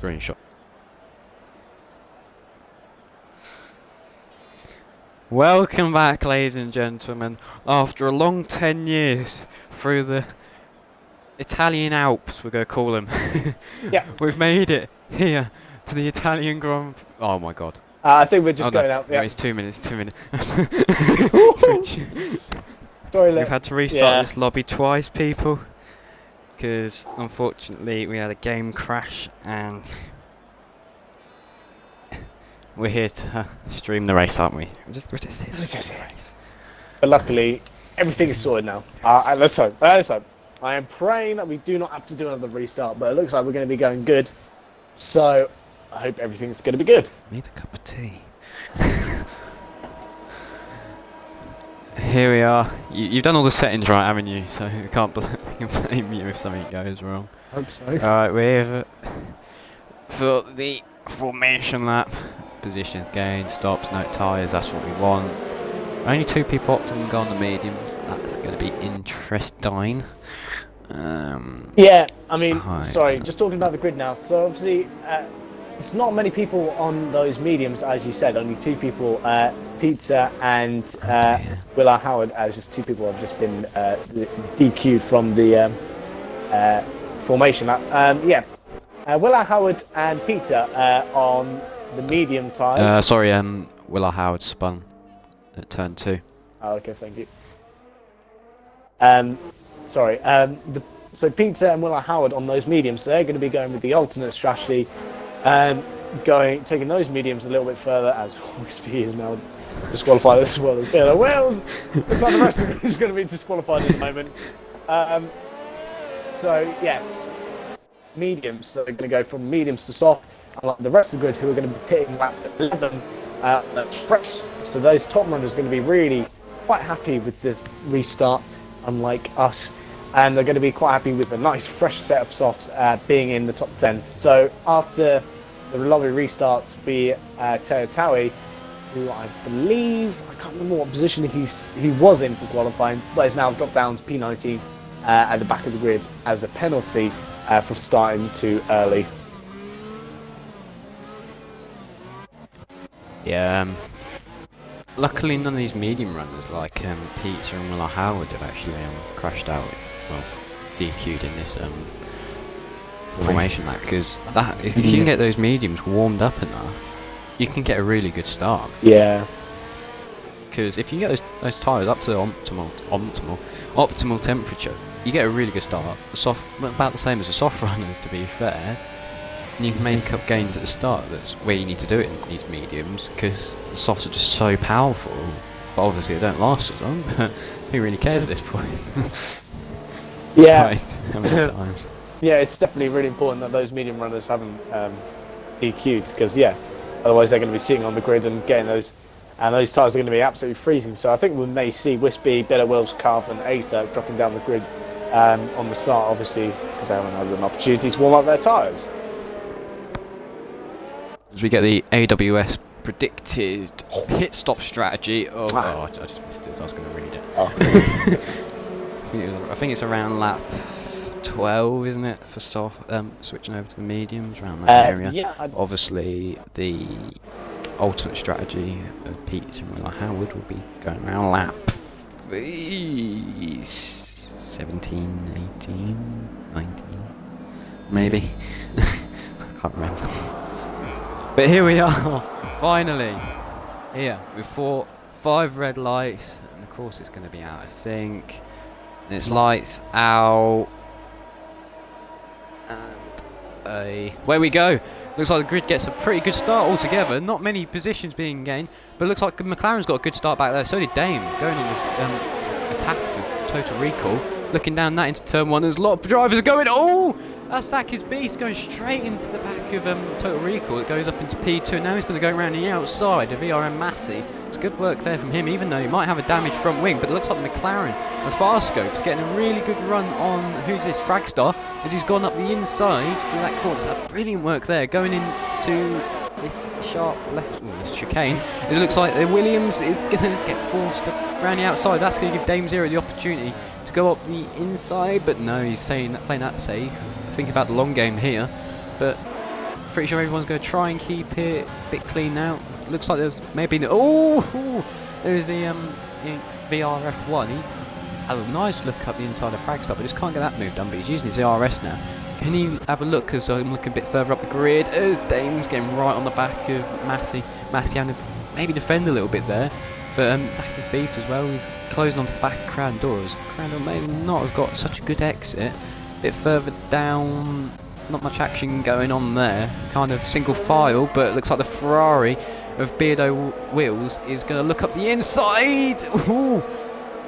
screenshot. Welcome back, ladies and gentlemen, after a long 10 years through the Italian Alps, we're going to call them. Yeah. We've made it here to the Italian Grand Prix. Oh my god. I think we're just going out. Yeah, Yeah. it's 2 minutes, 2 minutes. Sorry, We've had to restart this lobby twice, people, because unfortunately we had a game crash and we're here to stream the race, aren't we? We're just here to stream the race. But luckily, everything is sorted now. Let's hope. Let's hope. I am praying that we do not have to do another restart, but it looks like we're going to be going good. So I hope everything's going to be good. Need a cup of tea. Here we are. You've done all the settings right, haven't you? So we can't blame you if something goes wrong. I hope so. Alright, we're here for the formation lap. Positions gained, stops, no tyres, that's what we want. Only 2 people opting to go on the mediums. That's going to be interesting. Yeah, I mean, sorry, just talking about the grid now. So obviously, it's not many people on those mediums, as you said. Only 2 people, Pizza and Will Howard, as just 2 people have just been DQ'd from the formation lap. Will Howard and Peter on the medium tyres. Sorry, Will Howard spun at turn 2. Oh, okay, thank you. So Peter and Will Howard on those mediums, so they're going to be going with the alternate strategy, taking those mediums a little bit further, as Whispy is now disqualified as well as Bill Wells. Looks like the rest of it is going to be disqualified at the moment. So yes, mediums. So they're going to go from mediums to soft, unlike the rest of the grid, who are going to be pitting lap 11 fresh. So those top runners are going to be really quite happy with the restart, unlike us. And they're going to be quite happy with a nice fresh set of softs being in the top 10. So after the lobby restarts, we Teo Taui, who I believe, I can't remember what position he was in for qualifying, but has now dropped down to P19 at the back of the grid as a penalty for starting too early. Yeah, luckily none of these medium runners like Peter and Will Howard have actually crashed out, well, DQ'd in this formation lap, because if you can get those mediums warmed up enough, you can get a really good start. Yeah. Because if you get those tyres up to optimal temperature, you get a really good start. About the same as the soft runners, to be fair. And you can make up gains at the start. That's where you need to do it in these mediums, because the softs are just so powerful. But obviously they don't last as long. But who really cares at this point? Yeah. How many times? Yeah, it's definitely really important that those medium runners haven't DQ'd, because otherwise they're going to be sitting on the grid and getting those, and those tyres are going to be absolutely freezing. So I think we may see Wispy, Bella Wills, Carve and Aita dropping down the grid on the start, obviously, because they haven't had an opportunity to warm up their tyres. As we get the AWS predicted pit stop strategy. I just missed it, so I was going to read it. I think it's around lap 12, isn't it, for switching over to the mediums, around that area. Yeah, obviously, the alternate strategy of Peter and Will Howard will be going around lap 17, 18, 19, maybe. I can't remember. But here we are, finally, here with 5 red lights, and of course it's going to be out of sync, and it's lights out, and where we go. Looks like the grid gets a pretty good start altogether, not many positions being gained, but it looks like McLaren's got a good start back there, so did Dame, going on the attack to Total Recall, looking down that into turn 1, there's a lot of drivers going, that Sack is Beast going straight into the back of Total Recall. It goes up into P2, and now he's going to go around the outside of ERN Massey. It's good work there from him, even though he might have a damaged front wing, but it looks like the McLaren, the Farscope, is getting a really good run on, who's this, Fragstar, as he's gone up the inside for that corner. So brilliant work there, going into this sharp left, this chicane. It looks like the Williams is going to get forced around the outside. That's going to give Dame Zero the opportunity to go up the inside, but no, he's playing that safe. Think about the long game here, but Pretty sure everyone's going to try and keep it a bit clean now. Looks like there's maybe there's the VRF1. He had a nice look up the inside of Fragstar, but just can't get that move done. But he's using his ERS now. Can he have a look? Because I'm looking a bit further up the grid. As Dame's getting right on the back of Massey. Massey having to maybe defend a little bit there. But Zach is beast as well. He's closing onto the back of Crown Doors. Crown Door may not have got such a good exit. A bit further down, not much action going on there. Kind of single file, but it looks like the Ferrari of Beardo Wheels is going to look up the inside. Ooh,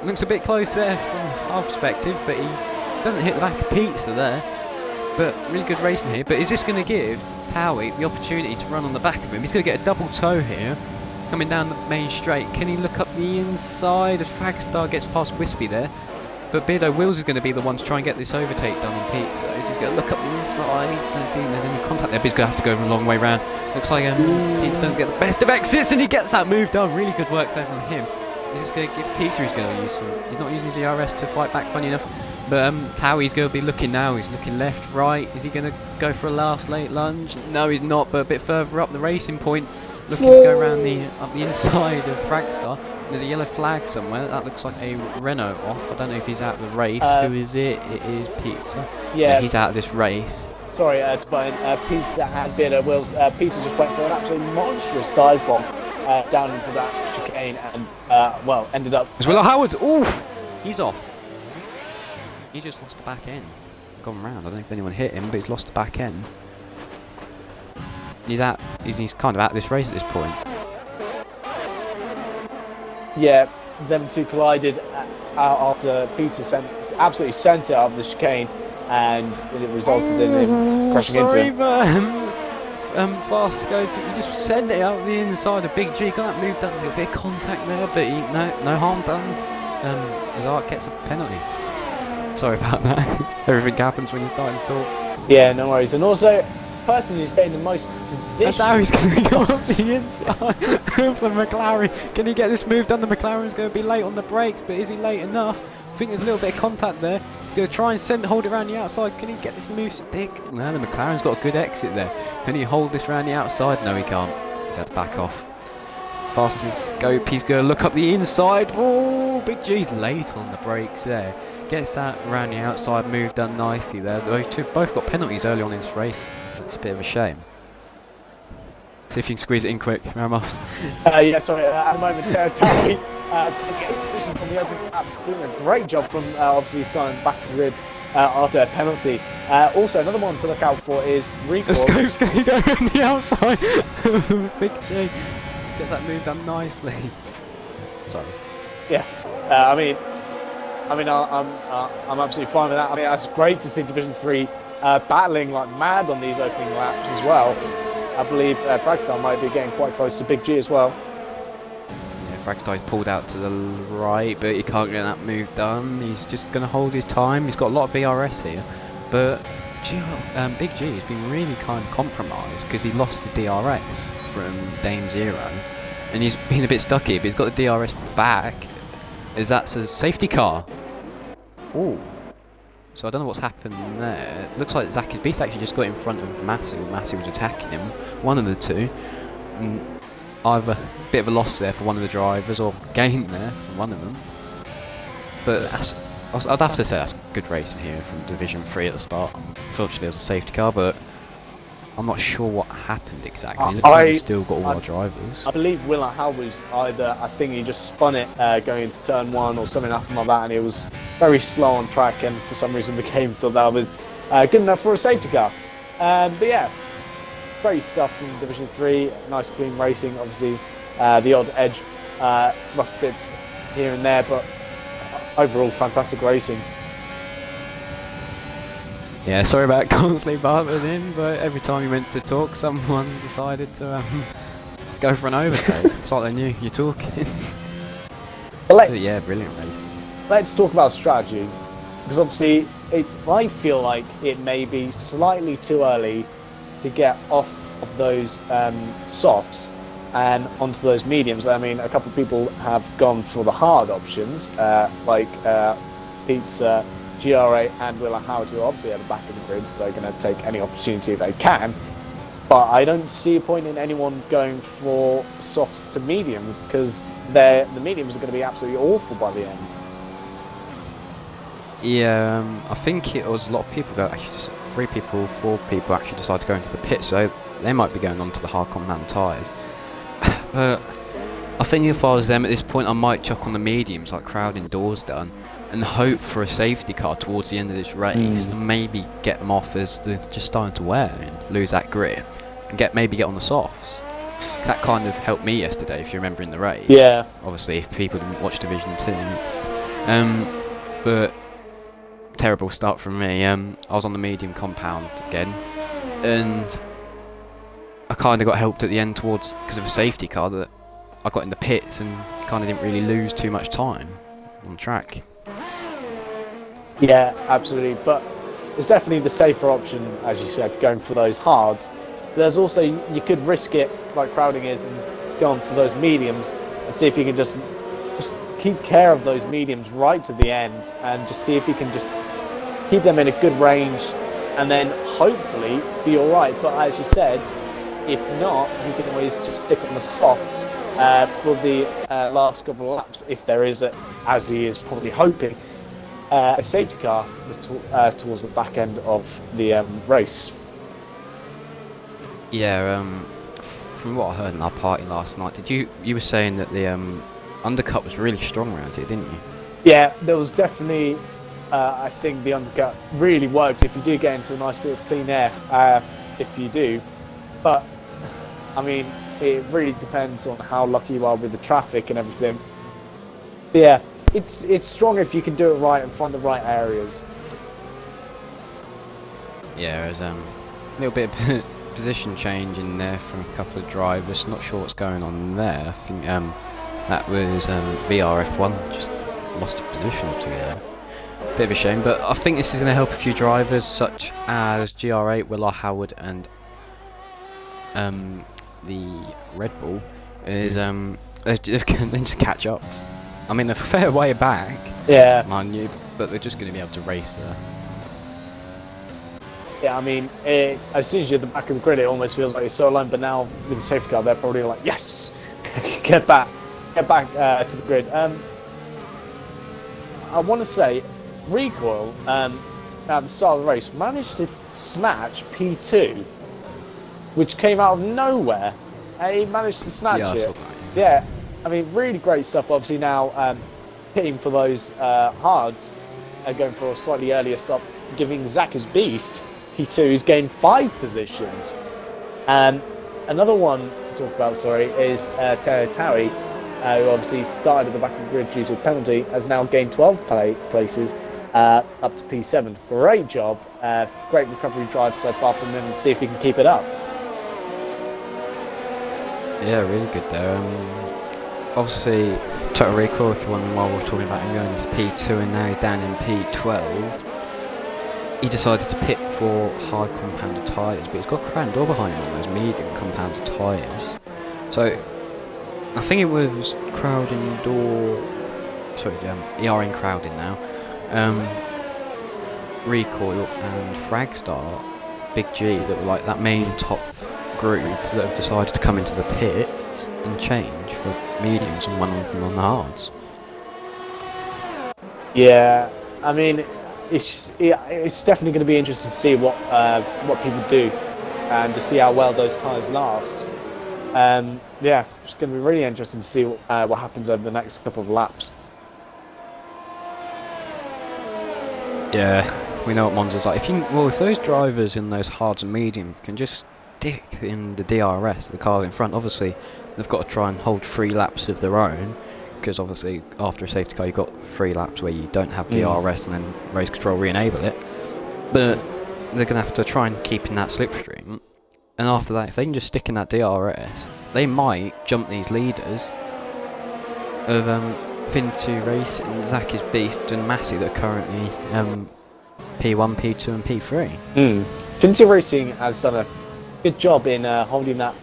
looks a bit close there from our perspective, but he doesn't hit the back of Pizza there. But really good racing here. But is this going to give Towie the opportunity to run on the back of him? He's going to get a double toe here. Coming down the main straight, can he look up the inside as Fragstar gets past Wispy there? But Beardo Wheels is going to be the one to try and get this overtake done on Pete. So he's going to look up the inside. Don't see there's any contact there, but he's going to have to go a long way round. Looks like Pete's going to get the best of exits, and he gets that move done. Really good work there from him. He's just going to give Peter, who's going to use some. He's not using his ERS to fight back, funny enough. But Towie's going to be looking now. He's looking left, right. Is he going to go for a last late lunge? No, he's not, but a bit further up the racing point. Looking to go around up the inside of Fragstar. There's a yellow flag somewhere. That looks like a Renault off. I don't know if he's out of the race. Who is it? It is Pizza. Yeah, he's out of this race. Sorry, to buy in Pizza and Beardo Wheels. Pizza just went for an absolutely monstrous dive bomb down into that chicane and, well, ended up... As well, Howard! Ooh! He's off. He just lost the back end. Gone round. I don't know if anyone hit him, but he's lost the back end. He's out. He's kind of out of this race at this point. Yeah, them two collided after Peter absolutely sent it up the chicane, and it resulted in him crashing into him. Fast scope. He just sent it out the inside of Big G. Got that move done, a little bit of contact there, but no harm done. As Art gets a penalty. Sorry about that. Everything happens when you're starting to talk. Yeah, no worries. And also, person who's getting the most position. And now he's going to go up the inside of the McLaren. Can he get this move done? The McLaren's going to be late on the brakes, but is he late enough? I think there's a little bit of contact there. He's going to try and hold it around the outside. Can he get this move stick? No, the McLaren's got a good exit there. Can he hold this around the outside? No, he can't. He's had to back off. Fast as scope, he's going to look up the inside. Oh, Big G's late on the brakes there. Gets that around the outside move done nicely there. Those two both got penalties early on in this race. That's a bit of a shame. See if you can squeeze it in quick, Ramos. Yeah, sorry, at the moment, Towie getting position from the open lap, doing a great job from obviously starting back of the grid after a penalty. Also, another one to look out for is Recall. The scope's going to go on the outside. Big G. Get that move done nicely. Sorry. Yeah, I'm absolutely fine with that. I mean, that's great to see Division 3 battling like mad on these opening laps as well. I believe Fragstar might be getting quite close to Big G as well. Yeah, Fragstar's pulled out to the right, but he can't get that move done. He's just going to hold his time. He's got a lot of VRS here, but Big G has been really kind of compromised because he lost the DRS from Dame Zero, and he's been a bit stuck here, but he's got the DRS back. Is that a safety car? Ooh. So I don't know what's happened there. It looks like Zach is Beast actually just got in front of Massey. Massey was attacking him. One of the two. Either a bit of a loss there for one of the drivers or gain there for one of them. But I'd have to say that's good racing here from Division 3 at the start. Unfortunately, it was a safety car, but I'm not sure what happened exactly. It looks like we've still got all our drivers. I believe Will Howe was either, I think he just spun it going into turn 1 or something happened like that, and he was very slow on track, and for some reason the game thought that was good enough for a safety car. But yeah, great stuff from Division 3, nice clean racing, obviously the odd edge, rough bits here and there, but overall fantastic racing. Yeah, sorry about constantly bartering in, but every time you went to talk, someone decided to go for an overtake. It's like they knew you're talking. But yeah, brilliant racing. Let's talk about strategy, because obviously I feel like it may be slightly too early to get off of those softs and onto those mediums. I mean, a couple of people have gone for the hard options, like Pizza, GRA and Willa Howard, who are obviously at the back of the grid, so they're going to take any opportunity they can. But I don't see a point in anyone going for softs to medium, because the mediums are going to be absolutely awful by the end. Yeah, I think it was a lot of people go. Actually, just 4 people actually decided to go into the pit, so they might be going on to the hard compound tyres. But I think if I was them at this point, I might chuck on the mediums, like crowding doors done, and hope for a safety car towards the end of this race, and maybe get them off as they're just starting to wear and lose that grip, and maybe get on the softs. That kind of helped me yesterday, if you remember in the race. Yeah. Obviously, if people didn't watch Division 2. But terrible start from me. I was on the medium compound again, and I kind of got helped at the end because of a safety car that I got in the pits and kind of didn't really lose too much time on track. Yeah, absolutely. But it's definitely the safer option, as you said, going for those hards. There's also, you could risk it, like crowding is, and go on for those mediums and see if you can just keep care of those mediums right to the end, and just see if you can just keep them in a good range, and then hopefully be all right. But as you said, if not, you can always just stick on the softs for the last couple of laps, if there is, as he is probably hoping, a safety car towards the back end of the race. Yeah, from what I heard in our party last night, you were saying that the undercut was really strong around here, didn't you? Yeah, there was definitely, I think the undercut really worked if you do get into a nice bit of clean air, if you do. But, I mean, it really depends on how lucky you are with the traffic and everything. But yeah, it's strong if you can do it right and find the right areas. Yeah, there's a little bit of position change in there from a couple of drivers. Not sure what's going on there. I think that was VRF1 just lost a position or two there. Bit of a shame, but I think this is going to help a few drivers such as GR8, Will Howard, and the Red Bull is they just catch up. I mean, they're a fair way back, Yeah. mind you, but they're just going to be able to race there. Yeah, I mean, as soon as you're at the back of the grid, it almost feels like you're so alone. But now with the safety car, they're probably like, yes, get back to the grid. I want to say, Recoil at the start of the race managed to snatch P2, which came out of nowhere. He managed to snatch Yeah, I it. saw that, Yeah, I mean, really great stuff. Obviously now hitting for those hards, going for a slightly earlier stop, giving Zach his beast. P2, who's gained 5 positions. Another one to talk about, is Teo Tauri, who obviously started at the back of the grid due to a penalty, has now gained 12 places, up to P7. Great job. Great recovery drive so far from him, and see if he can keep it up. Yeah, really good there. Obviously, Total Recall, if you're wondering why we're talking about him going to P2 and now he's down in P12. He decided to pit for hard compounded tyres, but he's got crowd door behind him on those medium compounded tyres. So, I think it was crowding door... Sorry, ERN crowding now. Recoil and Fragstar, Big G, that were like that main top group that have decided to come into the pit and change for mediums and one of them on the hards. Yeah, I mean, it's definitely going to be interesting to see what people do and to see how well those tyres last. Yeah, it's going to be really interesting to see what happens over the next couple of laps. Yeah, we know what Monza's like. If those drivers in those hards and medium can just stick in the DRS, the cars in front, obviously they've got to try and hold 3 laps of their own, because obviously after a safety car you've got 3 laps where you don't have DRS and then race control re-enable it. But they're going to have to try and keep in that slipstream, and after that, if they can just stick in that DRS, they might jump these leaders of Fin2 Racing, Zach is Beast and Massey that are currently P1, P2 and P3. Fin2 Racing has done a good job in holding that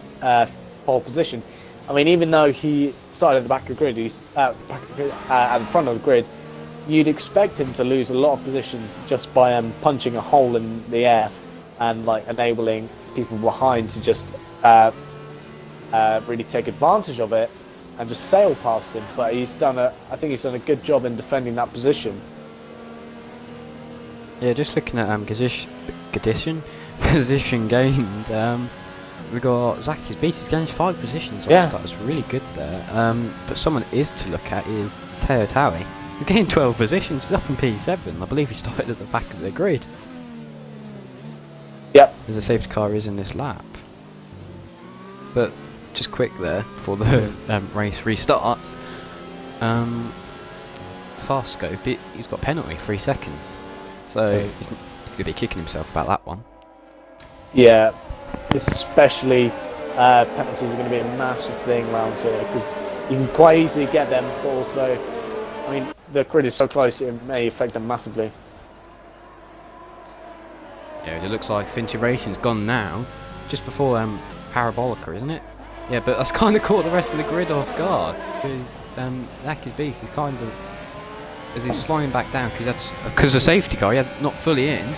pole position. I mean, even though he started at the back of the grid, he's at the front of the grid, you'd expect him to lose a lot of position just by punching a hole in the air and like enabling people behind to just really take advantage of it and just sail past him. But I think he's done a good job in defending that position. Yeah, just looking at position gained. We got Zaki's Beast. He's gained 5 positions. Yeah, that's really good there. But someone is to look at is Teo Taui. He's gained 12 positions. He's up in P7. I believe he started at the back of the grid. Yep. There's a safety car is in this lap. But just quick there before the race restarts. Fast scope. He's got penalty 3 seconds. So he's going to be kicking himself about that one. Yeah, especially penalties are going to be a massive thing around here because you can quite easily get them, but also, I mean, the grid is so close it may affect them massively. Yeah, it looks like Finty Racing's gone now, just before Parabolica, isn't it? Yeah, but that's kind of caught the rest of the grid off guard because Zaki's Beast is kind of, as he's sliding back down because the safety car, he's not fully in.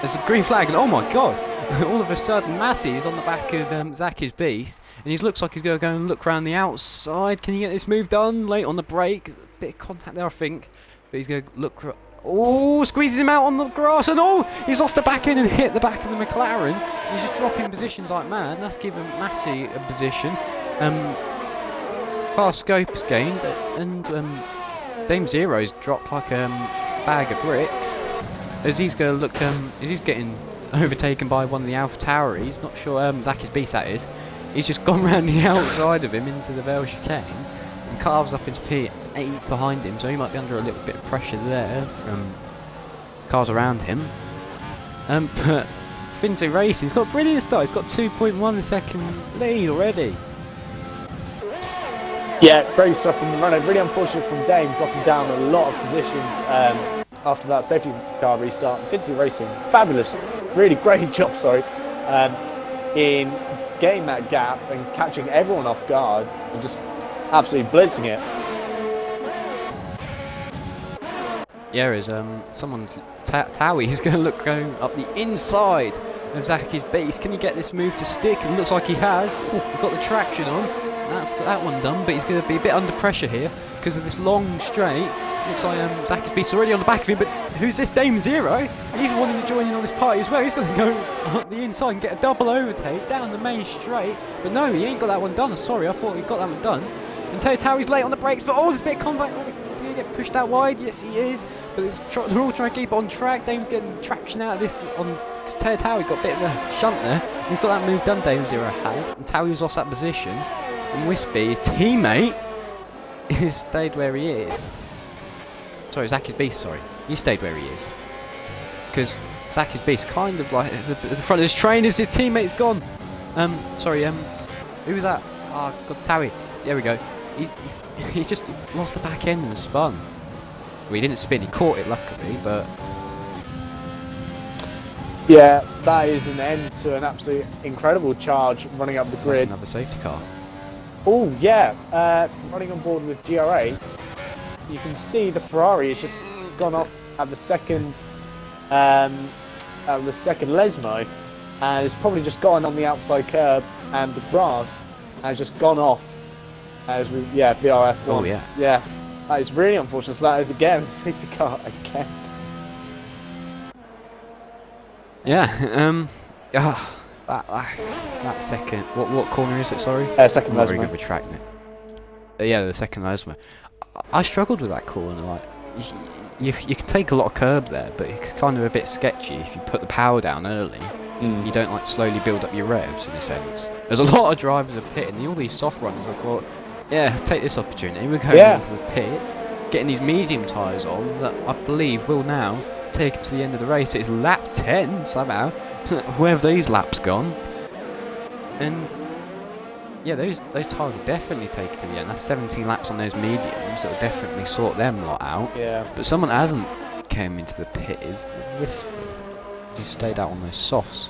There's a green flag, and oh my god! All of a sudden, Massey is on the back of Zaki's Beast, and he looks like he's going to go and look around the outside. Can he get this move done? Late on the brake, a bit of contact there, I think. But he's going to look. Oh, squeezes him out on the grass, and oh, he's lost the back end and hit the back of the McLaren. He's just dropping positions like mad. That's given Massey a position. Fast scope's gained, and Dame Zero's dropped like a bag of bricks. As he's going to look, as he's getting overtaken by one of the Alpha Tauris, not sure Zaki's Beast that is. He's just gone round the outside of him into the Vale chicane and carves up into P8 behind him, so he might be under a little bit of pressure there from cars around him. But Finto Racing's got a brilliant start. He's got 2.1 second lead already. Yeah, great stuff from the runner. Really unfortunate from Dame dropping down a lot of positions after that safety car restart. Finto Racing, fabulous, really great job, in getting that gap and catching everyone off guard and just absolutely blitzing it. Yeah, is someone Taui is going to look going up the inside of Zaki's Beast. Can he get this move to stick? It looks like he has. He's got the traction on. That's got that one done, but he's going to be a bit under pressure here because of this long straight. Looks like Zaki's Beast already on the back of him, but who's this Dame Zero? He's wanting to join in on this party as well. He's going to go up the inside and get a double overtake down the main straight. But no, he ain't got that one done. Sorry, I thought he got that one done. And Taui's late on the brakes, but oh, there's a bit of contact. Is he going to get pushed out wide? Yes, he is. But they're all trying to keep it on track. Dame's getting traction out of this on because Taui got a bit of a shunt there. He's got that move done, Dame Zero has. And Taui's lost that position. And Wispy, his teammate, is stayed where he is. Sorry, Zaki's Beast, sorry. He stayed where he is. Because Zaki's Beast kind of like at the front of his train as his teammate's gone. Who was that? Oh, God, Taui. There we go. He's just lost the back end and spun. Well, he didn't spin, he caught it luckily, but... Yeah, that is an end to an absolute incredible charge running up the grid. That's another safety car. Oh, yeah. Running on board with GRA, you can see the Ferrari has just gone off at the second Lesmo, and it's probably just gone on the outside curb and the grass and has just gone off as we VRF1. Oh yeah. Yeah. That is really unfortunate. So that is again a safety car again. Yeah, that second what corner is it, sorry? Second I'm not very Lesmo. good with tracking it. Yeah, the second Lesmo. I struggled with that corner, like, you can take a lot of curb there, but it's kind of a bit sketchy if you put the power down early. You don't like slowly build up your revs in a sense. There's a lot of drivers are pitting, all these soft runners, I thought, yeah, take this opportunity, we're going into the pit, getting these medium tyres on that I believe will now take him to the end of the race. It's lap 10 somehow, where have these laps gone? And yeah, those tyres will definitely take it to the end. That's 17 laps on those mediums. It'll definitely sort them lot out. Yeah. But someone hasn't came into the pit is Wispy. He stayed out on those softs.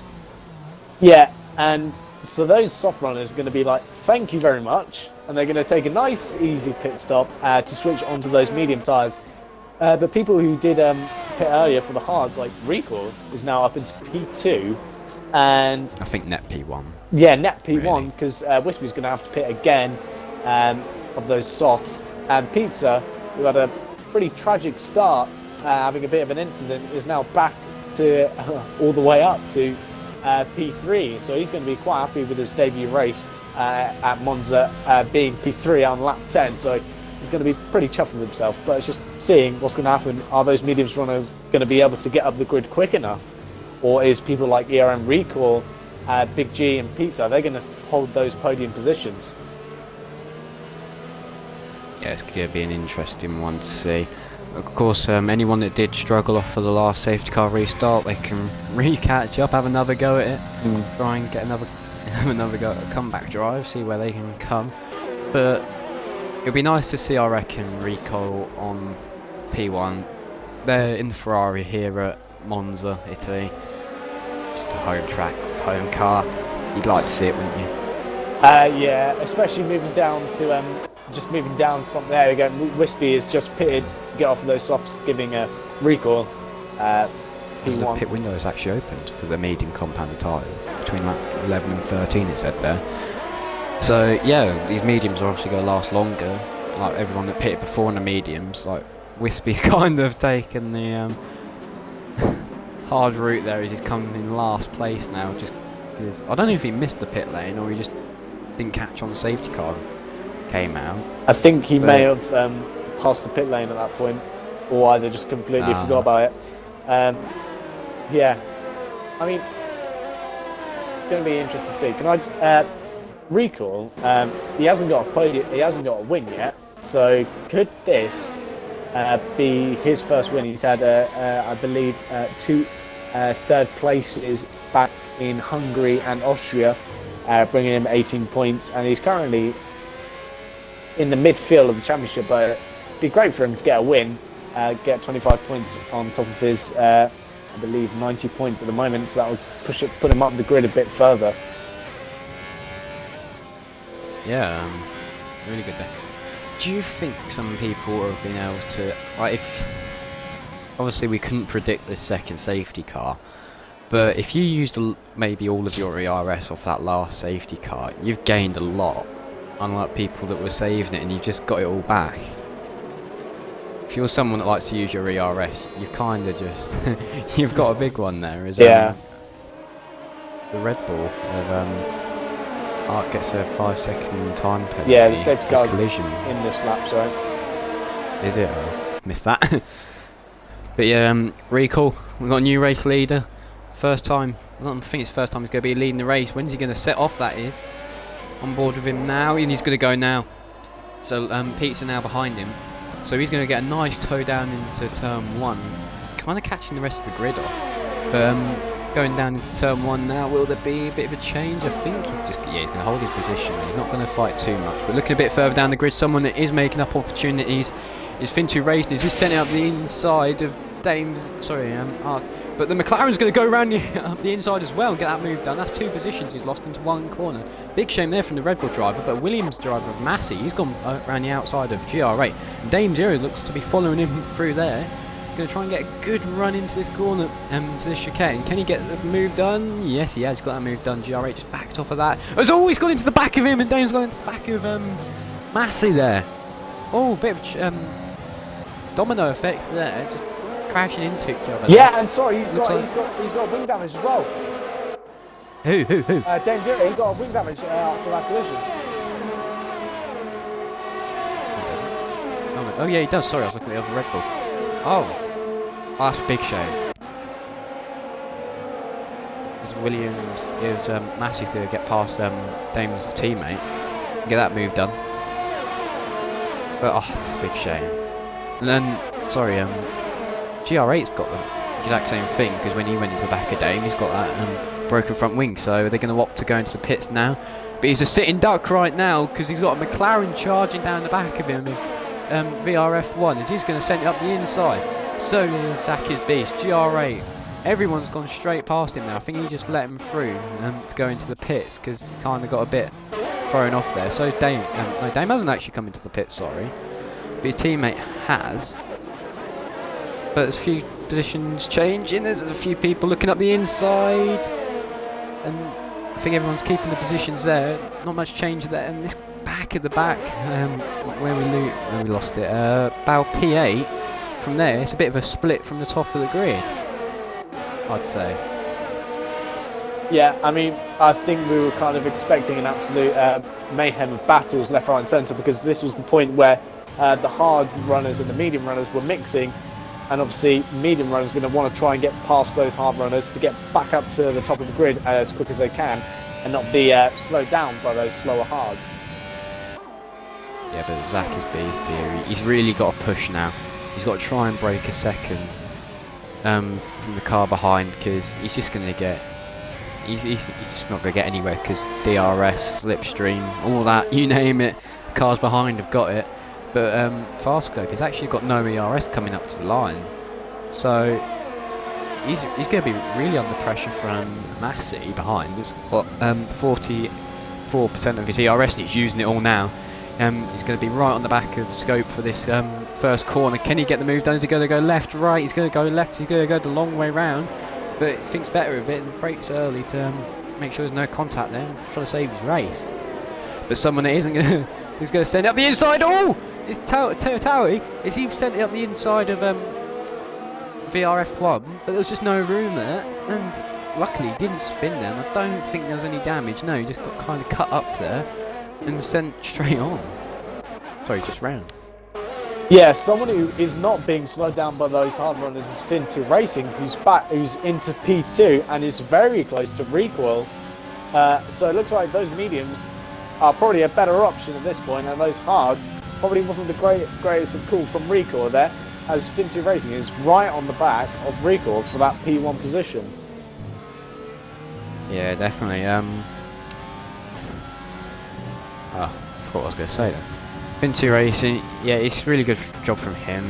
Yeah, and so those soft runners are going to be like, thank you very much, and they're going to take a nice, easy pit stop to switch onto those medium tyres. But people who did pit earlier for the hards, like Record, is now up into P2, And I think net P1. yeah, net P1 Really? because Wispy's going to have to pit again of those softs. And Pizza, who had a pretty tragic start, having a bit of an incident, is now back to all the way up to P3. So he's going to be quite happy with his debut race at Monza being P3 on lap 10. So he's going to be pretty chuffed with himself. But it's just seeing what's going to happen. Are those mediums runners going to be able to get up the grid quick enough? Or is people like ERN Recall, Big G and Pizza, they're going to hold those podium positions? Yeah, it's going to be an interesting one to see. Of course, anyone that did struggle off for the last safety car restart, they can catch up, have another go at it, try and get another go at a comeback drive, see where they can come. But it'll be nice to see, I reckon, Rico on P1. They're in the Ferrari here at Monza, Italy. Just a home track, home car. You'd like to see it, wouldn't you? Yeah, especially moving down to just moving down from there again. Wispy is just pitted to get off of those softs, giving a recall. The P1. pit window is actually opened for the medium compound tyres between like 11 and 13, it said there. So yeah, these mediums are obviously going to last longer. Like everyone that pitted before in the mediums, like Wispy's kind of taken the hard route there as he's come in last place now. Just because I don't know if he missed the pit lane or he just didn't catch on the safety car came out. I think he may have passed the pit lane at that point, or either just completely forgot about it. Yeah, I mean, it's going to be interesting to see. Can I recall? He hasn't got a podium, he hasn't got a win yet. So could this be his first win? He's had, I believe, 2 third places back in Hungary and Austria, bringing him 18 points, and he's currently in the midfield of the championship. But it'd be great for him to get a win, get 25 points on top of his, I believe, 90 points at the moment. So that will put him up the grid a bit further. Yeah, really good day. Do you think some people have been able to, like, if obviously we couldn't predict the second safety car, but if you used maybe all of your ERS off that last safety car, you've gained a lot, unlike people that were saving it and you've just got it all back. If you're someone that likes to use your ERS, you kind of just you've got a big one there. Is Yeah. The Red Bull of Art gets a 5-second time penalty. Yeah, the safety car's collision in this lap, sorry. Is it? Oh, missed that. But yeah, recall. We've got a new race leader. First time. I think it's the first time he's going to be leading the race. When's he going to set off? That is. On board with him now, and he's going to go now. So Pete's now behind him. So he's going to get a nice tow down into turn 1, kind of catching the rest of the grid off. But going down into turn 1 now, will there be a bit of a change? I think he's just, yeah, he's going to hold his position. He's not going to fight too much. But looking a bit further down the grid, someone that is making up opportunities is Fintu Racing. He's just sending up the inside of Dame's, but the McLaren's going to go around up the inside as well and get that move done. That's 2 positions he's lost into 1 corner. Big shame there from the Red Bull driver, but Williams driver of Massey, he's gone around the outside of GR8. And Dame Zero looks to be following him through there. Going to try and get a good run into this corner, to this chicane. Can he get the move done? Yes, he has got that move done. GR8 just backed off of that. Oh, he's gone into the back of him, and Dame's gone into the back of Massey there. Oh, bit of domino effect there, just crashing into each other. Yeah, there. and sorry, he's got wing damage as well. Who? Dame Zero, he got wing damage after that collision. Oh yeah, he does. Sorry, I was looking at the other Red Bull. Oh, that's a big shame. Because Williams is Massey's going to get past Dame's teammate and get that move done. But it's a big shame. And then, sorry, GR8's got the exact same thing, because when he went into the back of Dame, he's got that broken front wing. So they're going to opt to go into the pits now. But he's a sitting duck right now because he's got a McLaren charging down the back of him. VRF1 as he's going to send it up the inside. So is Zach's Beast, GR8. Everyone's gone straight past him now. I think he just let him through to go into the pits because he kind of got a bit thrown off there. So Dame, no, Dame hasn't actually come into the pits, sorry. But his teammate has. But there's a few positions changing. There's a few people looking up the inside. and I think everyone's keeping the positions there. Not much change there, and this back at the back, where we lost it, about P8. From there, it's a bit of a split from the top of the grid, I'd say. Yeah, I mean, I think we were kind of expecting an absolute mayhem of battles left, right and centre, because this was the point where the hard runners and the medium runners were mixing, and obviously medium runners are going to want to try and get past those hard runners to get back up to the top of the grid as quick as they can and not be slowed down by those slower hards. Yeah, but Zach is beast here. He's really got to push now. He's got to try and break a second from the car behind, because he's just going to get... He's just not going to get anywhere, because DRS, slipstream, all that, you name it, the cars behind have got it. But Farscope has actually got no ERS coming up to the line, so he's going to be really under pressure from Massey behind. He's got 44% of his ERS, and he's using it all now. He's going to be right on the back of Scope for this first corner. Can he get the move done? Is he going to go left, right? He's going to go left. He's going to go the long way round, but thinks better of it and brakes early to make sure there's no contact there, trying to save his race. But someone that isn't going to is going to send it up the inside. Oh, it's Towie. Is he sent it up the inside of VRF1? But there was just no room there, and luckily he didn't spin then. I don't think there was any damage. No, he just got kind of cut up there and sent straight on. Sorry, just round. Yeah, someone who is not being slowed down by those hard runners is Fin2 Racing, who's into P2 and is very close to recoil. So it looks like those mediums are probably a better option at this point, and those hards probably wasn't the greatest of call from recoil there, as Fin2 Racing is right on the back of recoil for that P1 position. Yeah, definitely. I forgot what I was going to say then. Fin2 Racing, yeah, it's a really good job from him.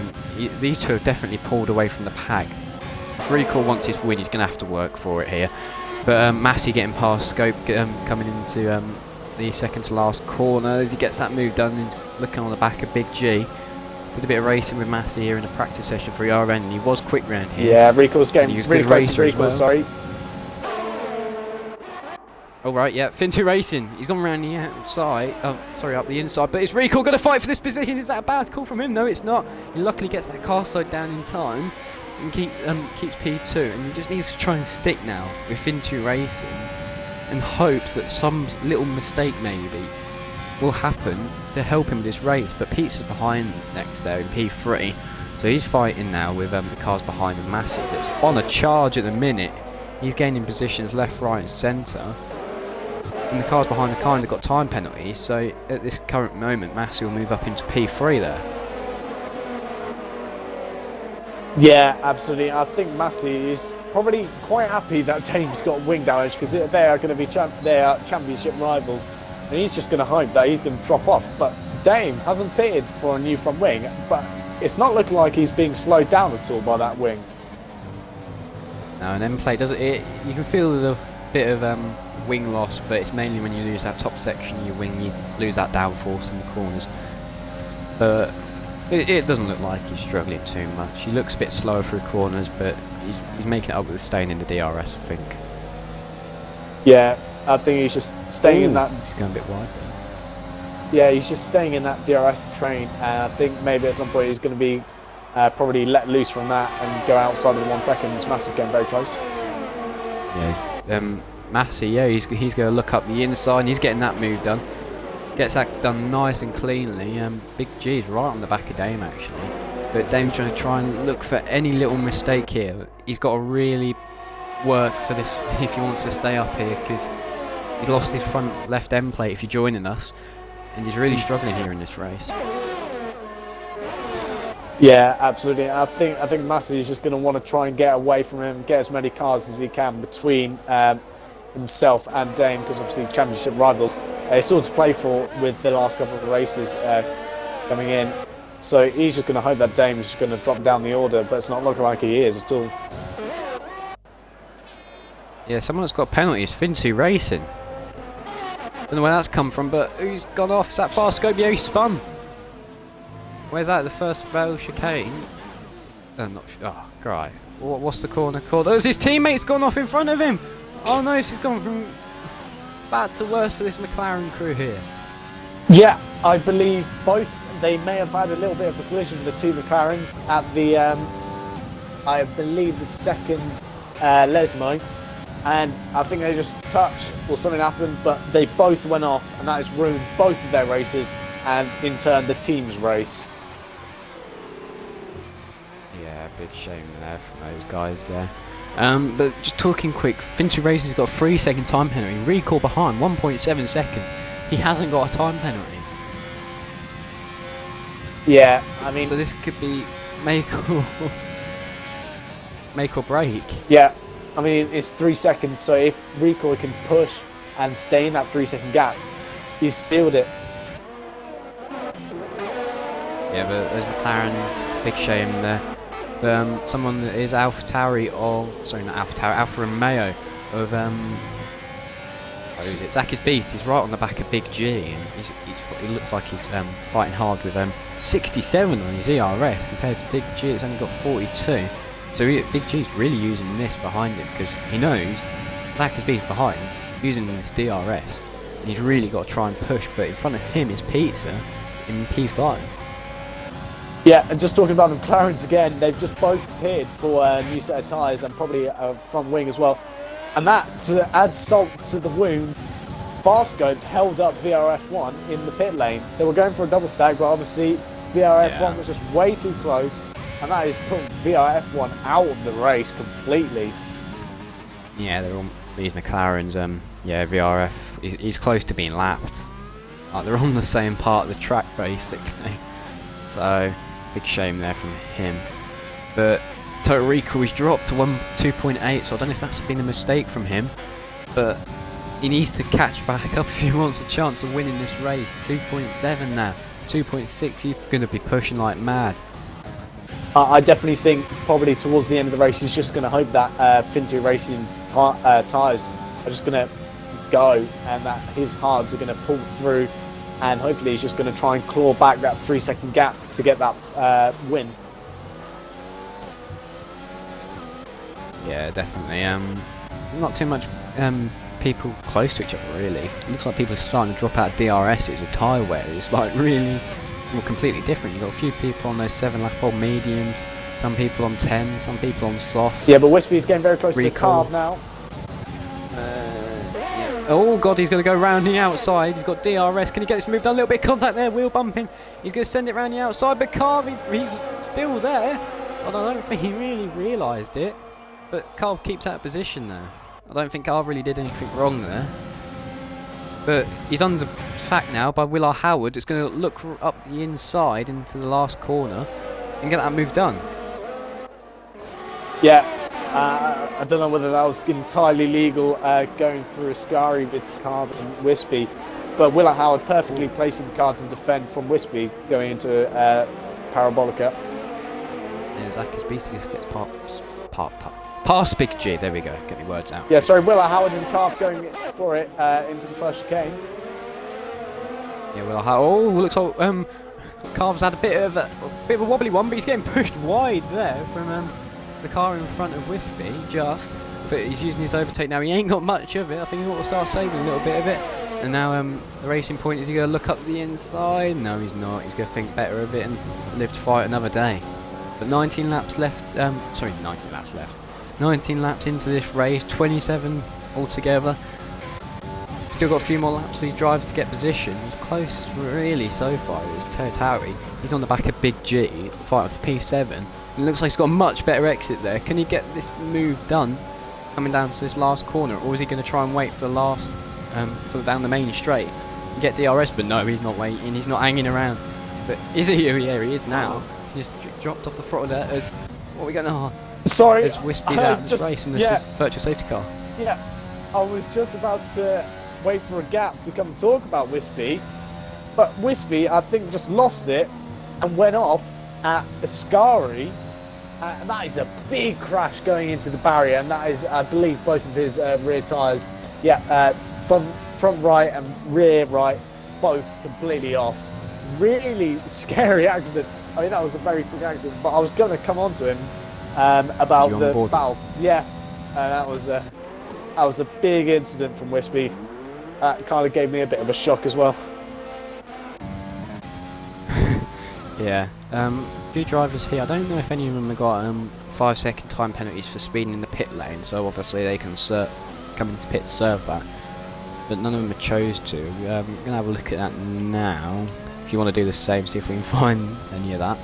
These two have definitely pulled away from the pack. If Recoil wants his win, he's going to have to work for it here. But Massey getting past Scope, coming into the second to last corner as he gets that move done, and looking on the back of Big G. Did a bit of racing with Massey here in a practice session for ERN, and he was quick round here. Yeah, Recoil's getting really close to Recoil, sorry. Alright, yeah, Fin2 Racing. He's gone around the outside. Oh, sorry, up the inside. But is Recoil going to fight for this position? Is that a bad call from him? No, it's not. He luckily gets that car slowed down in time and keeps P2. And he just needs to try and stick now with Fin2 Racing and hope that some little mistake maybe will happen to help him with this race. But Pete's behind next there in P3. So he's fighting now with the cars behind him. Massey that's on a charge at the minute. He's gaining positions left, right and centre. And the cars behind have kind of got time penalties, so at this current moment Massey will move up into P3 there. Yeah, absolutely. I think Massey is probably quite happy that Dame's got wing damage, because they are going to be championship rivals, and he's just going to hope that he's going to drop off. But Dame hasn't pitted for a new front wing, but it's not looking like he's being slowed down at all by that wing. No, an end plate does it. You can feel the bit of wing loss, but it's mainly when you lose that top section of your wing, you lose that downforce in the corners. But it doesn't look like he's struggling too much. He looks a bit slower through corners, but he's making it up with staying in the DRS, I think. Yeah, I think he's just staying in that. He's going a bit wide there. Yeah, he's just staying in that DRS train, and I think maybe at some point he's going to be probably let loose from that and go outside of the 1 second. Massey's getting very close. Yeah, Massey, yeah, he's going to look up the inside, and he's getting that move done. Gets that done nice and cleanly. Big G is right on the back of Dame actually, but Dame's trying to look for any little mistake here. He's got to really work for this if he wants to stay up here, because he's lost his front left end plate if you're joining us, and he's really struggling here in this race. Yeah, absolutely. I think Massey is just going to want to try and get away from him, get as many cars as he can between himself and Dame, because obviously championship rivals. It's all to play for with the last couple of races coming in. So he's just going to hope that Dame is going to drop down the order, but it's not looking like he is at all. Yeah, someone that's got a penalty is Fin2 Racing. Don't know where that's come from, but who's gone off? Is that Farscope? Yeah, he spun. Where's that? The first fail chicane? I'm not sure. Oh, great. What's the corner called? Oh, his teammate's gone off in front of him. Oh no, she's gone from bad to worse for this McLaren crew here. Yeah, I believe both. They may have had a little bit of a collision, the two McLarens, at the, I believe, the second Lesmo. And I think they just touched or something happened, but they both went off, and that has ruined both of their races and, in turn, the team's race. Yeah, big shame there from those guys there. But just talking quick, Fintu Racing's got a 3-second time penalty. Recall behind, 1.7 seconds. He hasn't got a time penalty. Yeah, I mean... So this could be make or break. Yeah, I mean, it's 3 seconds, so if Recall can push and stay in that 3-second gap, he's sealed it. Yeah, but there's McLaren, big shame there. Someone that is Alpha Tauri of... Sorry, not Alpha Tauri, Alfa Romeo of... who is it? Zach is Beast. He's right on the back of Big G, and he looks like he's fighting hard with 67 on his ERS compared to Big G. It's only got 42. So Big G's really using this behind him because he knows Zach is Beast behind, using this DRS, and he's really got to try and push. But in front of him is Pizza in P5. Yeah, and just talking about the McLarens again, they've just both appeared for a new set of tyres and probably a front wing as well. And that, to add salt to the wound, Barscope held up VRF1 in the pit lane. They were going for a double stack, but obviously VRF1 was just way too close, and that is putting VRF1 out of the race completely. Yeah, they're all these McLarens. Yeah, VRF. He's close to being lapped. Like, they're on the same part of the track basically. So big shame there from him. But total recall is dropped to 2.8. So I don't know if that's been a mistake from him, but he needs to catch back up if he wants a chance of winning this race. 2.7 now. 2.6. He's going to be pushing like mad. I definitely think probably towards the end of the race he's just going to hope that Fintu Racing's tyres are just going to go and that his hards are going to pull through, and hopefully he's just going to try and claw back that 3-second gap to get that win. Yeah, definitely. Not too much people close to each other really. It looks like people are starting to drop out of DRS. It's a tyre wear. It's like really... well, completely different. You've got a few people on those 7-lap old mediums, some people on 10, some people on softs. Yeah, but Wispy's getting very close to the carve now. Yeah. Oh god, he's going to go round the outside. He's got DRS. Can he get this move done? A little bit of contact there, wheel bumping. He's going to send it round the outside, but Carve, he's still there. Although I don't think he really realised it. But Carve keeps out of position there. I don't think Carve really did anything wrong there. But he's under attack now by Will R. Howard. It's going to look up the inside into the last corner and get that move done. Yeah, I don't know whether that was entirely legal going through Ascari with Carve and Wispy, but Will R. Howard perfectly placing the car to defend from Wispy going into Parabolica. Yeah, Zach is Beast just gets past Big G. There we go. Get me words out. Yeah, sorry, Will R. Howard and Carve going for it into the first chicane. Yeah, Will R. Howard. Oh, looks like Carve's had a bit of a wobbly one, but he's getting pushed wide there from the car in front of Wispy. But he's using his overtake now. He ain't got much of it. I think he ought to start saving a little bit of it. And now the racing point, is he going to look up the inside? No, he's not. He's going to think better of it and live to fight another day. But 19 laps left. 19 laps left. 19 laps into this race, 27 altogether. Still got a few more laps for these drivers to get positions. Closest really so far is Tauri. He's on the back of Big G, fighting for P7. It looks like he's got a much better exit there. Can he get this move done coming down to this last corner, or is he going to try and wait for the last, for down the main straight and get DRS? But no, he's not waiting. He's not hanging around. But is he? Yeah, he is now. He just dropped off the throttle there. What are we going to? Sorry, there's Wispy's out of this race, and this is virtual safety car. Yeah, I was just about to wait for a gap to come and talk about Wispy, but Wispy, I think, just lost it and went off at Ascari, and that is a big crash going into the barrier, and that is, I believe, both of his rear tyres, front right and rear right, both completely off. Really scary accident. I mean, that was a very quick accident, but I was going to come on to him about the battle. Yeah, that was That was a big incident from Wispy. That kind of gave me a bit of a shock as well. Yeah. A few drivers here. I don't know if any of them have got 5-second time penalties for speeding in the pit lane, so obviously they can come into the pit to serve that. But none of them have chose to. We're going to have a look at that now. If you want to do the same, see if we can find any of that.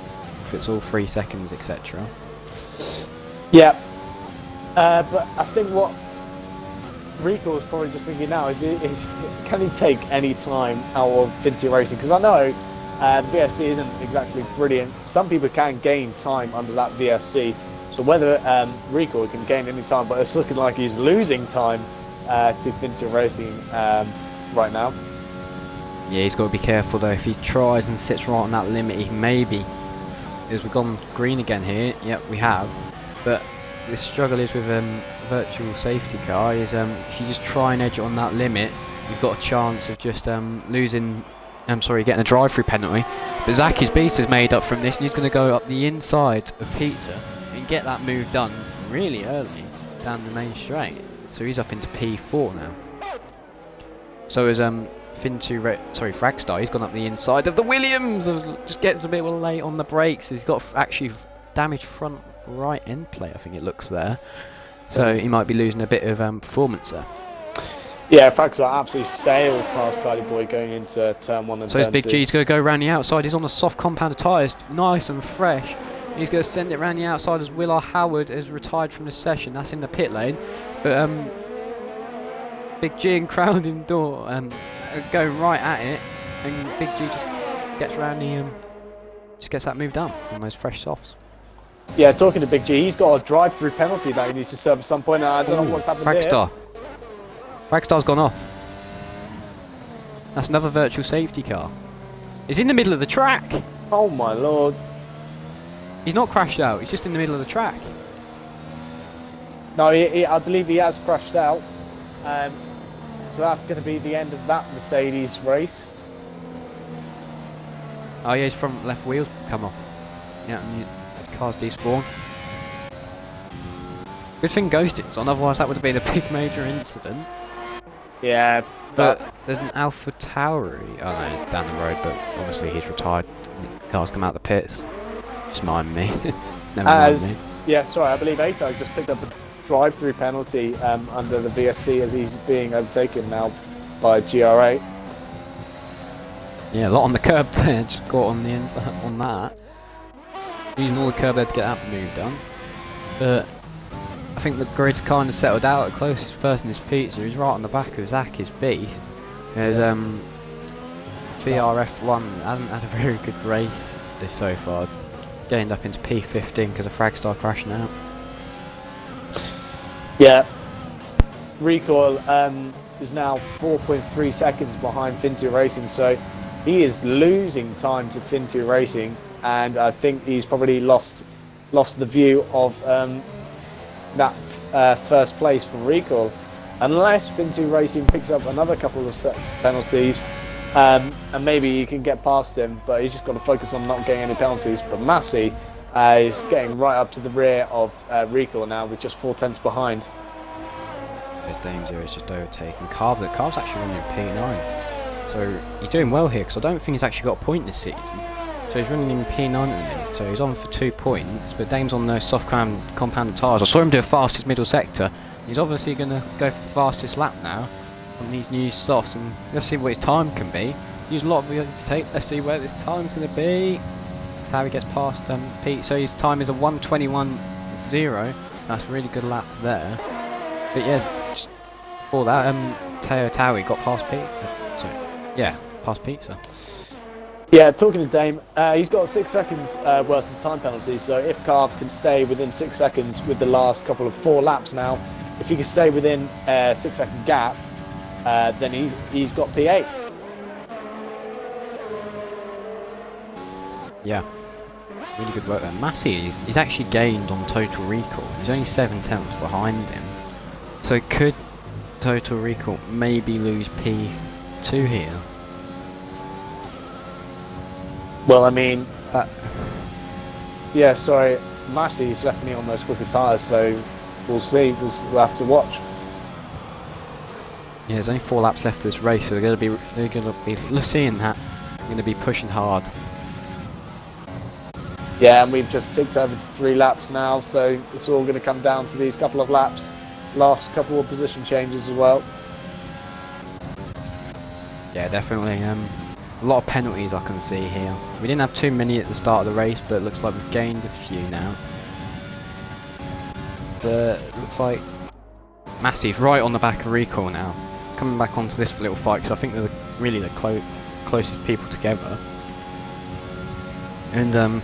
If it's all 3 seconds, etc. Yeah. But I think what Rico is probably just thinking now is can he take any time out of Finty Racing? Because I know the VSC isn't exactly brilliant. Some people can gain time under that VSC. So whether Rico can gain any time, but it's looking like he's losing time to Finty Racing right now. Yeah, he's got to be careful though. If he tries and sits right on that limit, he maybe, as we've gone green again here, yep, we have. But the struggle is with virtual safety car is if you just try and edge it on that limit, you've got a chance of just getting a drive-through penalty. But Zaki's beast is made up from this, and he's going to go up the inside of Pizza and get that move done really early down the main straight. So he's up into P4 now. So is Fragstar, he's gone up the inside of the Williams. Just gets a bit late on the brakes. He's got actually damaged front right end plate, I think it looks there. So he might be losing a bit of performance there. Yeah, Fragstar absolutely sailed past Cardi Boy going into turn 1 and so turn 2. So his Big G's going to go around the outside. He's on the soft compound of tyres, nice and fresh. He's going to send it around the outside as Will R. Howard has retired from the session. That's in the pit lane. But Big G and Crowding Door going right at it, and Big G just gets around just gets that move done on those fresh softs. Yeah, talking to Big G, he's got a drive-through penalty that he needs to serve at some point. I don't know what's happened Fragstar. here. Fragstar's gone off. That's another virtual safety car. He's in the middle of the track. Oh my lord. He's not crashed out, he's just in the middle of the track. No, I believe he has crashed out. So that's going to be the end of that Mercedes race. Oh yeah, his front left wheel come off. Yeah, and the car's despawned. Good thing Ghosted's on, otherwise that would have been a big major incident. Yeah, but there's an Alpha Tauri, down the road, but obviously he's retired. His car's come out the pits. Just mind me. Never mind me. Yeah, sorry, I believe ATAG just picked up a drive-through penalty under the VSC as he's being overtaken now by GR8. Yeah, a lot on the curb there, just got on the inside on that. Using all the curb there to get that move done. But I think the grid's kind of settled out. The closest person is Pizza. He's right on the back of Zaki's beast. There's VRF1 hasn't had a very good race this so far. Gained up into P15 because of Fragstar crashing out. Yeah. Recoil is now 4.3 seconds behind Fintu Racing, so he is losing time to Fintu Racing, and I think he's probably lost the view of that first place for Recoil, unless Fintu Racing picks up another couple of sets of penalties, and maybe you can get past him, but he's just got to focus on not getting any penalties. But Massey is getting right up to the rear of Recoil now with just 4 tenths behind. There's Dame Zero is just overtaking Carve. The Carve's actually running P9, so he's doing well here because I don't think he's actually got a point this season. So he's running in P9 at the minute, so he's on for 2 points, but Dame's on those soft compounded tyres. I saw him do a fastest middle sector. He's obviously going to go for the fastest lap now on these new softs, and let's see what his time can be. Use a lot of the overtake. Let's see where this time's going to be. That's how he gets past Pete. So his time is a 1:21.0. That's a really good lap there. But yeah, just before that, Teo Taui got past Pete. Past Pizza. Yeah, talking to Dame, he's got 6 seconds worth of time penalties, so if Carve can stay within 6 seconds with the last couple of 4 laps now, if he can stay within a 6 second gap, then he's got P8. Yeah, really good work there. Massey, he's actually gained on total recall. He's only 7 tenths behind him. So could total recall maybe lose P2 here? Well, I mean, yeah, sorry, Massey's left me on those quicker tyres, so we'll see. We'll have to watch. Yeah, there's only 4 laps left of this race, so they're going to be seeing that. They're going to be pushing hard. Yeah, and we've just ticked over to 3 laps now, so it's all going to come down to these couple of laps. Last couple of position changes as well. Yeah, definitely. A lot of penalties I can see here. We didn't have too many at the start of the race, but it looks like we've gained a few now. But it looks like Massey's right on the back of Recall now. Coming back onto this little fight, because I think they're really the closest people together. And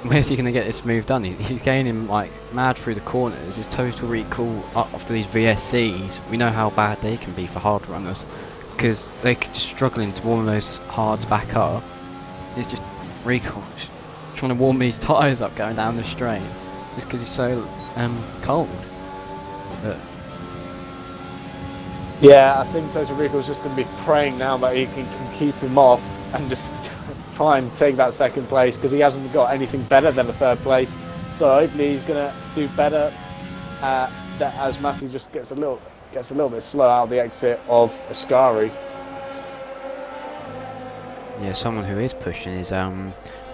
where's he going to get this move done? He's gaining like mad through the corners. His total recall after these VSCs, we know how bad they can be for hard runners, because they're just struggling to warm those hards back up. It's just recall trying to warm these tyres up going down the straight, just because he's so cold. But yeah, I think Total Recall's just going to be praying now that he can keep him off and just try and take that second place, because he hasn't got anything better than a third place. So hopefully he's going to do better as Massey just gets a little bit slow out of the exit of Ascari. yeah, someone who is pushing is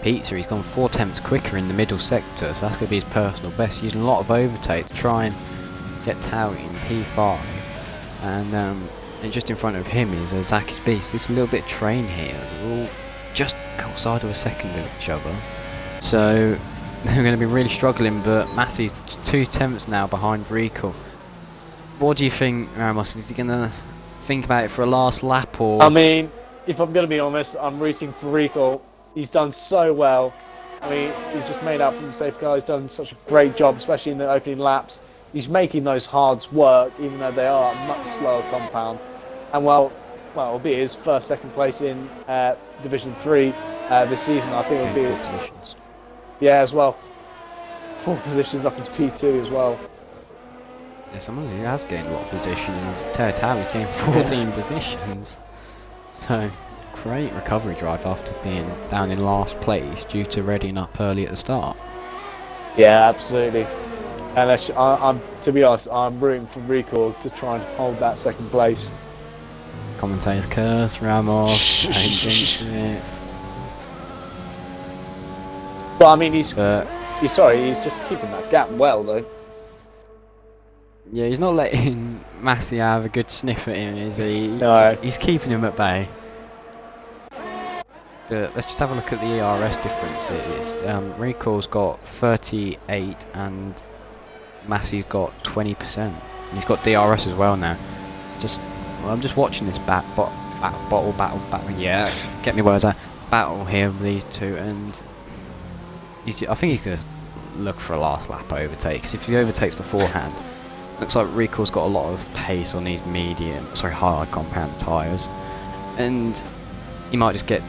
Pizza. He's gone 4 tenths quicker in the middle sector, so that's going to be his personal best, using a lot of overtake to try and get touted in P5. And just in front of him is Zaki's Beast. There's a little bit of train here. They're all just outside of a second of each other, so they're going to be really struggling. But Massey's 2 tenths now behind Recall. What do you think, Ramos? Is he going to think about it for a last lap, or? I mean, if I'm going to be honest, I'm rooting for Recall. He's done so well. I mean, he's just made out from the safe car. He's done such a great job, especially in the opening laps. He's making those hards work, even though they are a much slower compound. And well, it'll be his first, second place in Division 3 this season. I think it'll be 4 positions. Yeah, as well. 4 positions up into P2 as well. Yeah, someone who has gained a lot of positions is Tao. He's gained 14 positions. So, great recovery drive after being down in last place due to readying up early at the start. Yeah, absolutely. And I'm, to be honest, I'm rooting for Recall to try and hold that second place. Commentators curse Ramos. It. But I mean, he's just keeping that gap well, though. Yeah, he's not letting Massey have a good sniff at him, is he? No. He's keeping him at bay. But let's just have a look at the ERS differences. Recall's got 38 and Massey's got 20%. And he's got DRS as well now. It's I'm just watching this battle. Yeah, get me words out. Battle here with these two, and I think he's going to look for a last lap overtake. Because if he overtakes beforehand, looks like Recall's got a lot of pace on these hard compound tyres, and he might just get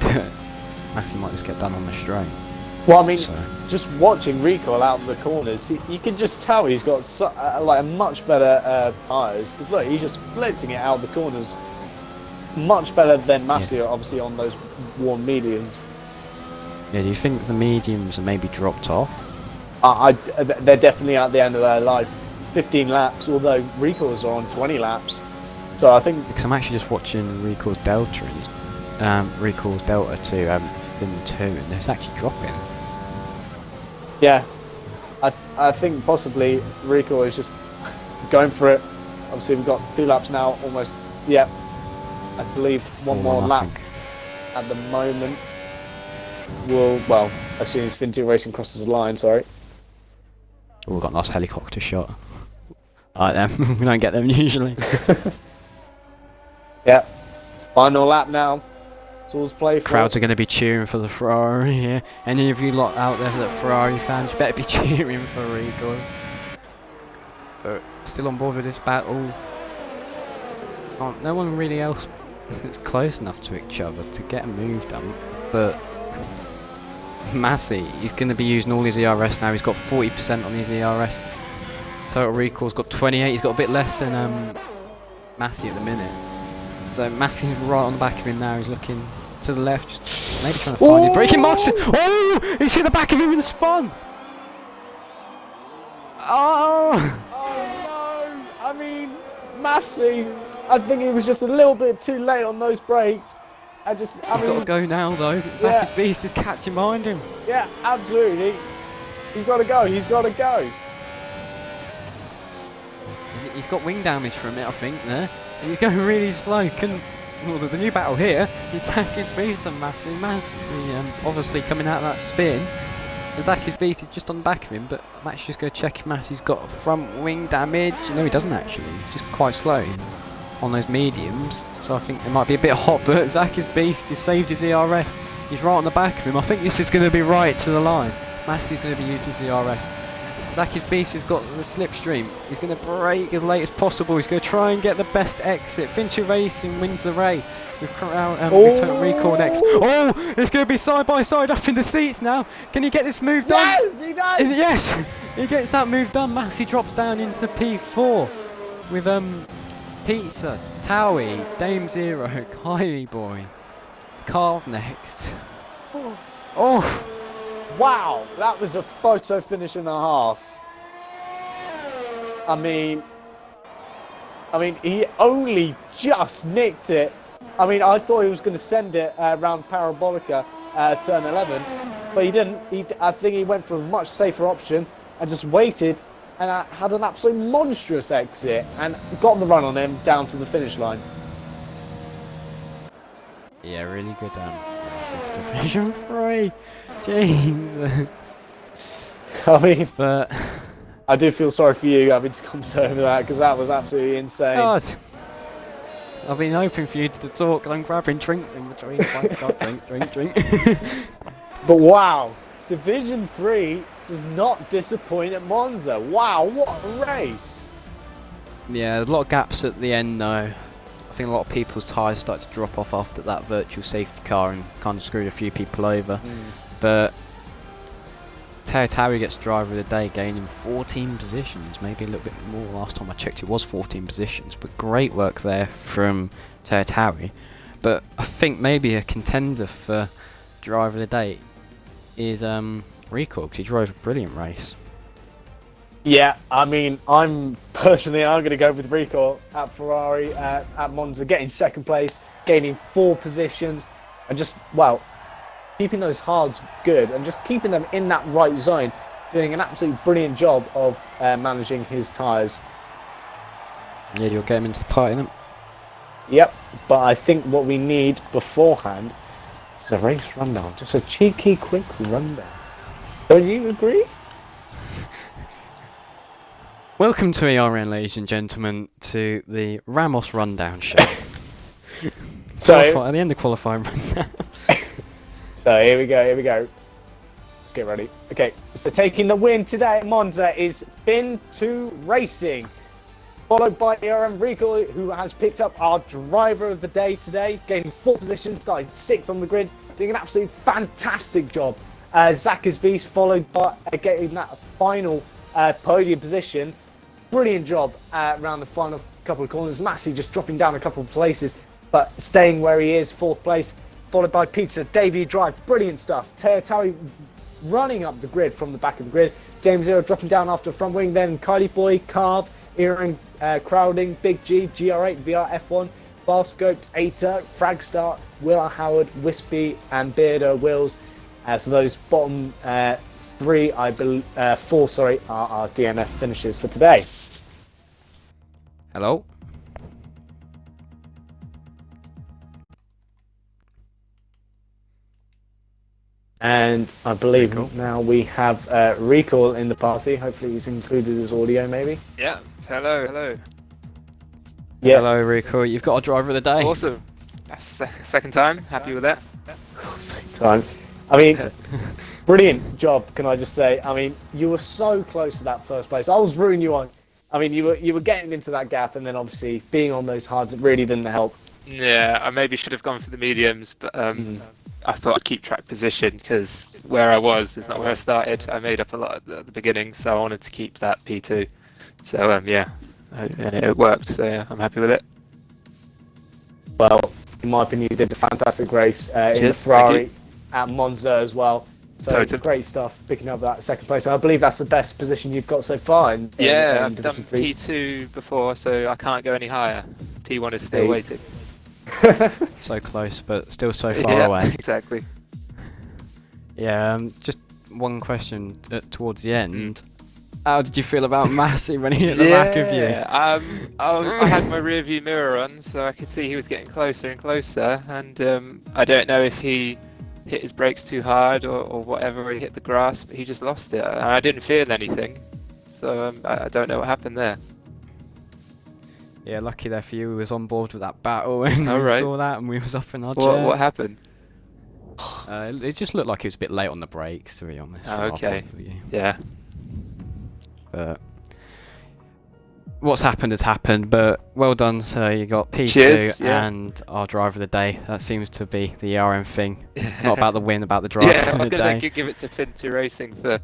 Massey might just get done on the straight. Well, I mean, just watching Recall out the corners, you can just tell he's got a much better tyres. Because look, he's just blitzing it out the corners, much better than Massey, obviously on those warm mediums. Yeah, do you think the mediums are maybe dropped off? They're definitely at the end of their life. 15 laps, although Recalls are on 20 laps. So I think, because I'm actually just watching Recall's Delta and Recall's Delta to Bin 2, and it's actually dropping. yeah, I think possibly Recall is just going for it. Obviously, we've got 2 laps now, almost. Yeah, I believe one more lap at the moment. Well, as soon as Fin2 Racing crosses the line, sorry. Oh, we've got a nice helicopter shot. I like them. We don't get them usually. Yeah, final lap now. It's all's play for. Crowds are going to be cheering for the Ferrari here. Any of you lot out there that Ferrari fans, you better be cheering for Recall. But still on board with this battle. No one really else is close enough to each other to get a move done. But Massey, he's going to be using all his ERS now. He's got 40% on his ERS. Total Recall's got 28. He's got a bit less than Massey at the minute. So Massey's right on the back of him now. He's looking to the left, just maybe trying to find his braking marks. Oh! He's hit the back of him in the spun. Oh! Oh no! I mean, Massey, I think he was just a little bit too late on those brakes. He's got to go now, though. Zacky's Beast is catching behind him. Yeah, absolutely. He's got to go. He's got to go. He's got wing damage from it, I think, there. And he's going really slow. Well, the new battle here is Zacky's Beast and Massey. Obviously coming out of that spin. And Zacky's Beast is just on the back of him, but I'm actually just going to check if Massey's got front wing damage. No, he doesn't actually. He's just quite slow on those mediums, so I think it might be a bit hot, but Zacky's Beast has saved his ERS. He's right on the back of him. I think this is going to be right to the line. Massey's going to be using his ERS. Zacky's Beast has got the slipstream. He's going to brake as late as possible. He's going to try and get the best exit. Fincher Racing wins the race with Total Recall next. Oh, it's going to be side by side up in the seats now. Can he get this move done? Yes, he does. Yes, he gets that move done. Massey drops down into P4 with Pizza, Towie, Dame Zero, Kylie Boy, Carve next. Oh! Wow, that was a photo finish and a half. I mean, he only just nicked it. I mean, I thought he was going to send it around Parabolica turn 11, but he didn't. I think he went for a much safer option and just waited and had an absolute monstrous exit and got the run on him down to the finish line. Yeah, really good Division 3. Jesus. I mean, but I do feel sorry for you having to comment over that because that was absolutely insane. God. I've been hoping for you to talk and I'm grabbing drink in between. drink. But wow, Division 3 does not disappoint at Monza. Wow, what a race! Yeah, there's a lot of gaps at the end though. I think a lot of people's tyres started to drop off after that virtual safety car and kind of screwed a few people over. But Towie gets driver of the day, gaining 14 positions, maybe a little bit more. Last time I checked it was 14 positions, but great work there from Towie. But I think maybe a contender for driver of the day is Recall, because he drove a brilliant race. Yeah, I mean, I'm going to go with Recall at Ferrari, at Monza, getting second place, gaining 4 positions, and just, well, keeping those hards good and just keeping them in that right zone, doing an absolutely brilliant job of managing his tyres. Yeah, you'll get him into the party then. Yep, but I think what we need beforehand is a race rundown, just a cheeky, quick rundown. Don't you agree? Welcome to ERN, ladies and gentlemen, to the Ramos Rundown Show. At the end of qualifying rundown. So here we go. Let's get ready. Okay, so taking the win today at Monza is Fin2 Racing, followed by ERN Recall, who has picked up our driver of the day today, gaining 4 positions, starting 6th on the grid, doing an absolutely fantastic job. Zacky's Beast followed by getting that final podium position. Brilliant job around the final couple of corners. Massey just dropping down a couple of places, but staying where he is, 4th place. Followed by Pizza, Davey Drive, brilliant stuff. Towie running up the grid from the back of the grid. Dame Zero dropping down after front wing. Then Kylie Boy, Carve, ERN Crowding, Big G, GR8, VR F1, Bar Scoped, Ater, Fragstar, Will Howard, Wispy, and Beardo Wills. So those bottom 4, are our DNF finishes for today. Hello? And I believe Recall. now we have Recall in the party. Hopefully he's included his audio, maybe. Yeah, hello. Yeah. Hello, Recall. You've got a driver of the day. Awesome. That's second time. Happy with that. Same time. I mean, brilliant job, can I just say. I mean, you were so close to that first place. I was rooting you on. I mean, you were getting into that gap, and then obviously being on those hards, it really didn't help. Yeah, I maybe should have gone for the mediums, but I thought I'd keep track position because where I was is not where I started. I made up a lot at the beginning, so I wanted to keep that P2. So yeah, and it worked. So yeah, I'm happy with it. Well, in my opinion, you did a fantastic race in the Cheers, Ferrari at Monza as well. So Totally. great stuff, picking up that second place. I believe that's the best position you've got so far in Yeah, in I've done Division 3. P2 before, so I can't go any higher. P1 is still Hey. waiting. So close, but still so far Yeah, away. exactly. Yeah, just one question towards the end. How did you feel about Massey when he hit the back of you? I had my rear view mirror on, so I could see he was getting closer and closer, and I don't know if he hit his brakes too hard or whatever, or he hit the grass, but he just lost it, and I didn't feel anything, so I don't know what happened there. Yeah, lucky there for you. We was on board with that battle and we Alright. saw that and we was up in our chairs. What happened? It just looked like he was a bit late on the brakes, to be honest. from our Okay. point of view. Yeah. But what's happened has happened. But well done, sir. You got P2 Cheers, yeah. and our driver of the day. That seems to be the ERN thing. Not about the win, about the driver Yeah, I of was the going day. to give it to Fin2 Racing for,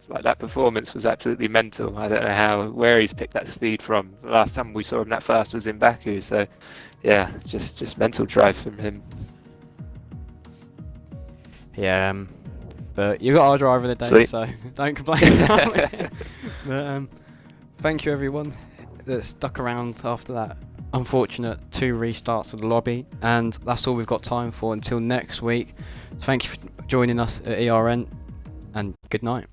like, that performance was absolutely mental. I don't know where he's picked that speed from. The last time we saw him that fast was in Baku, so yeah, just mental drive from him. Yeah, but you got our driver of the day, Sweet. so don't complain about it. But thank you everyone that stuck around after that unfortunate 2 restarts of the lobby, and that's all we've got time for until next week. So thank you for joining us at ERN, and good night.